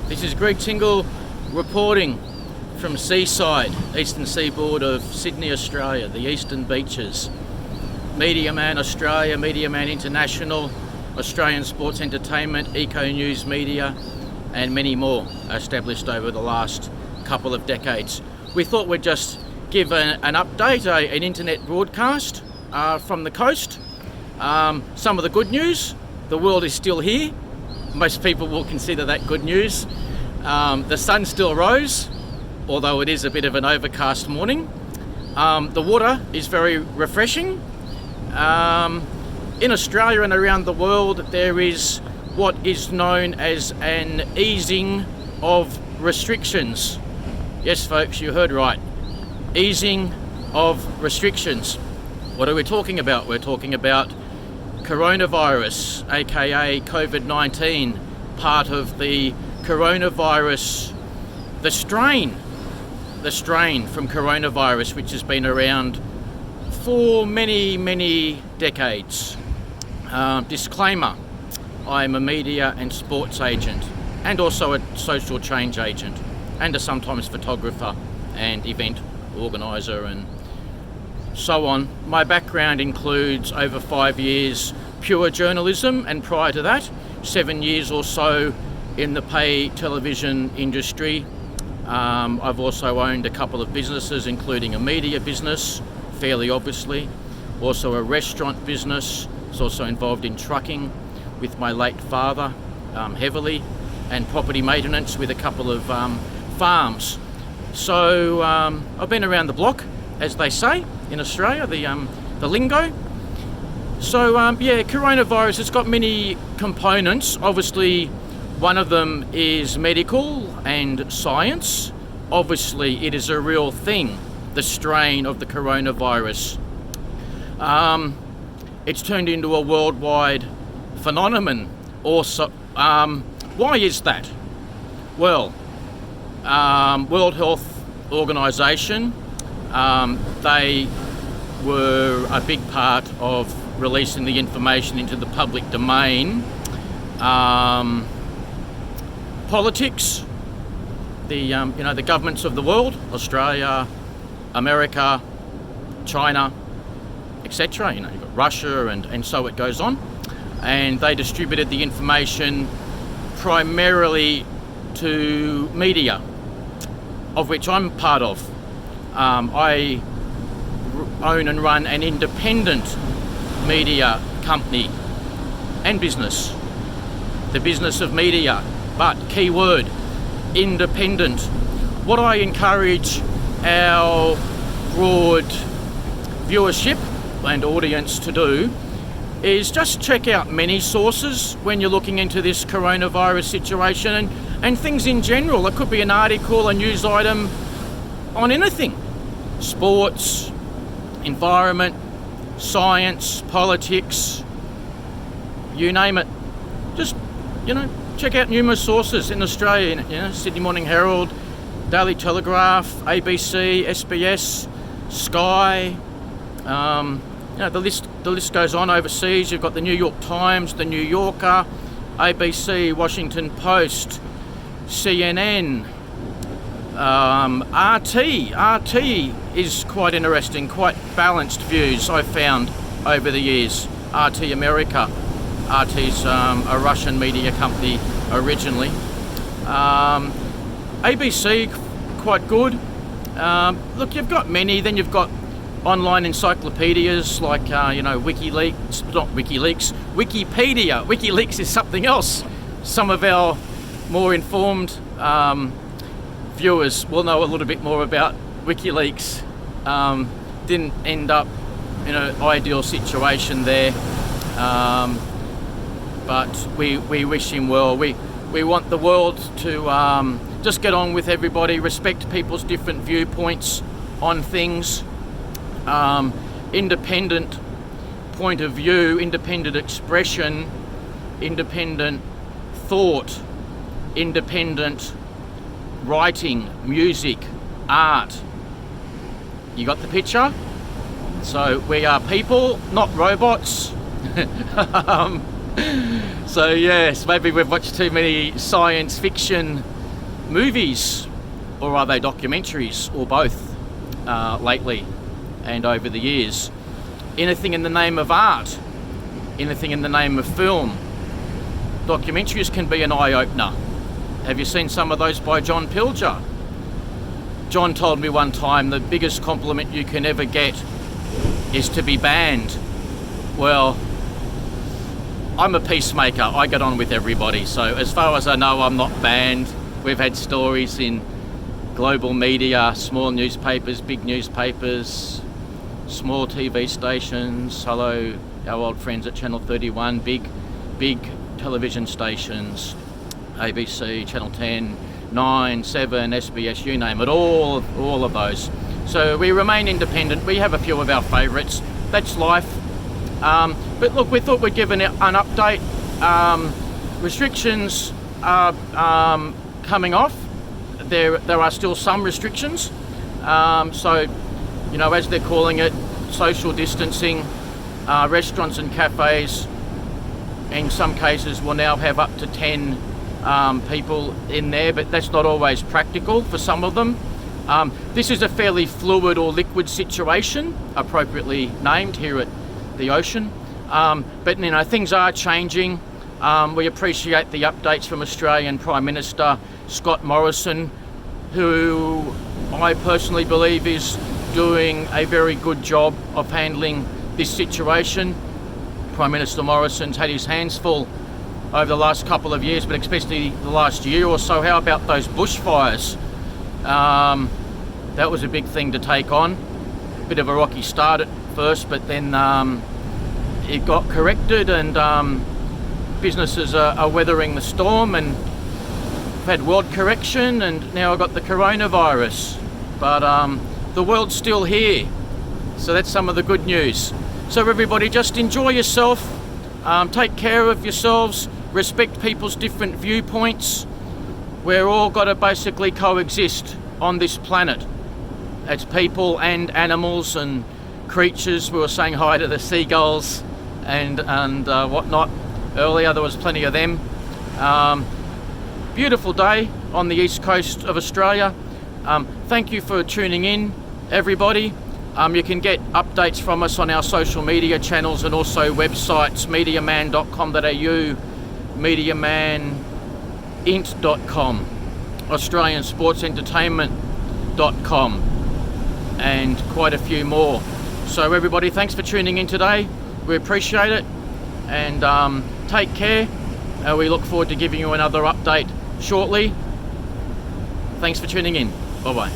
This is Greg Tingle reporting from Seaside, eastern seaboard of Sydney, Australia, the eastern beaches. Media Man Australia, Media Man International, Australian Sports Entertainment, Eco News Media, and many more established over the last couple of decades. We thought we'd just give an update, an internet broadcast from the coast. Some of the good news: the world is still here. Most people will consider that good news. The sun still rose, although it is a bit of an overcast morning. The water is very refreshing. In Australia and around the world, there is what is known as an easing of restrictions. Yes, folks, you heard right. Easing of restrictions. What are we talking about? We're talking about coronavirus, aka COVID-19, part of the coronavirus, the strain from coronavirus, which has been around for many decades. Disclaimer, I'm a media and sports agent, and also a social change agent, and a sometimes photographer and event organiser and so on. My background includes over 5 years pure journalism, and prior to that 7 years or so in the pay television industry. I've also owned a couple of businesses, including a media business, fairly obviously, also a restaurant business. I was also involved in trucking with my late father heavily, and property maintenance with a couple of farms. So I've been around the block, as they say in Australia, the lingo. So coronavirus has got many components. Obviously, one of them is medical and science. Obviously, it is a real thing, the strain of the coronavirus. It's turned into a worldwide phenomenon. Also, why is that? Well, World Health Organization, they were a big part of releasing the information into the public domain. Politics, the governments of the world, Australia, America, China, etc. You've got Russia, and so it goes on. And they distributed the information primarily to media, of which I'm part of. I own and run an independent media company and business, the business of media, but key word, independent. What I encourage our broad viewership and audience to do is just check out many sources when you're looking into this coronavirus situation, and things in general. It could be an article, a news item on anything: sports, environment, science, politics, you name it. Just, check out numerous sources in Australia, Sydney Morning Herald, Daily Telegraph, ABC, SBS, Sky, the list goes on. Overseas, you've got the New York Times, the New Yorker, ABC, Washington Post, CNN, RT is quite interesting, quite balanced views I've found over the years. RT America. RT's a Russian media company originally. ABC, quite good. Look, you've got many. Then you've got online encyclopedias like, WikiLeaks, not WikiLeaks, Wikipedia. WikiLeaks is something else. Some of our more informed viewers will know a little bit more about WikiLeaks. Didn't end up in an ideal situation there, but we wish him well. We want the world to just get on with everybody, respect people's different viewpoints on things, independent point of view, independent expression, independent thought, independent writing, music, art. You got the picture? So we are people, not robots. So yes, maybe we've watched too many science fiction movies, or are they documentaries, or both, lately and over the years? Anything in the name of art, anything in the name of film. Documentaries can be an eye-opener. Have you seen some of those by John Pilger? John told me one time the biggest compliment you can ever get is to be banned. Well, I'm a peacemaker. I get on with everybody. So as far as I know, I'm not banned. We've had stories in global media, small newspapers, big newspapers, small TV stations. Hello, our old friends at Channel 31, big television stations, ABC, Channel 10, 9, 7, SBS, you name it, all of those. So we remain independent. We have a few of our favourites. That's life. But look, we thought we'd give an update. Restrictions are coming off. There are still some restrictions. So, you know, as they're calling it, social distancing, restaurants and cafes in some cases will now have up to 10 people in there, but that's not always practical for some of them. This is a fairly fluid or liquid situation, appropriately named here at the ocean. But you know, things are changing. We appreciate the updates from Australian Prime Minister Scott Morrison, who I personally believe is doing a very good job of handling this situation. Prime Minister Morrison's had his hands full over the last couple of years, but especially the last year or so. How about those bushfires? That was a big thing to take on. Bit of a rocky start at first, but then it got corrected, and businesses are weathering the storm, and we've had world correction, and now I've got the coronavirus. But the world's still here, so that's some of the good news. So everybody, just enjoy yourself, take care of yourselves, respect people's different viewpoints. We're all got to basically coexist on this planet as people and animals and creatures. We were saying hi to the seagulls and whatnot earlier. There was plenty of them. Beautiful day on the east coast of Australia. Thank you for tuning in, everybody. You can get updates from us on our social media channels and also websites, mediaman.com.au, mediamanint.com, australiansportsentertainment.com, and quite a few more. So everybody, thanks for tuning in today. We appreciate it, and take care. We look forward to giving you another update shortly. Thanks for tuning in. Bye-bye.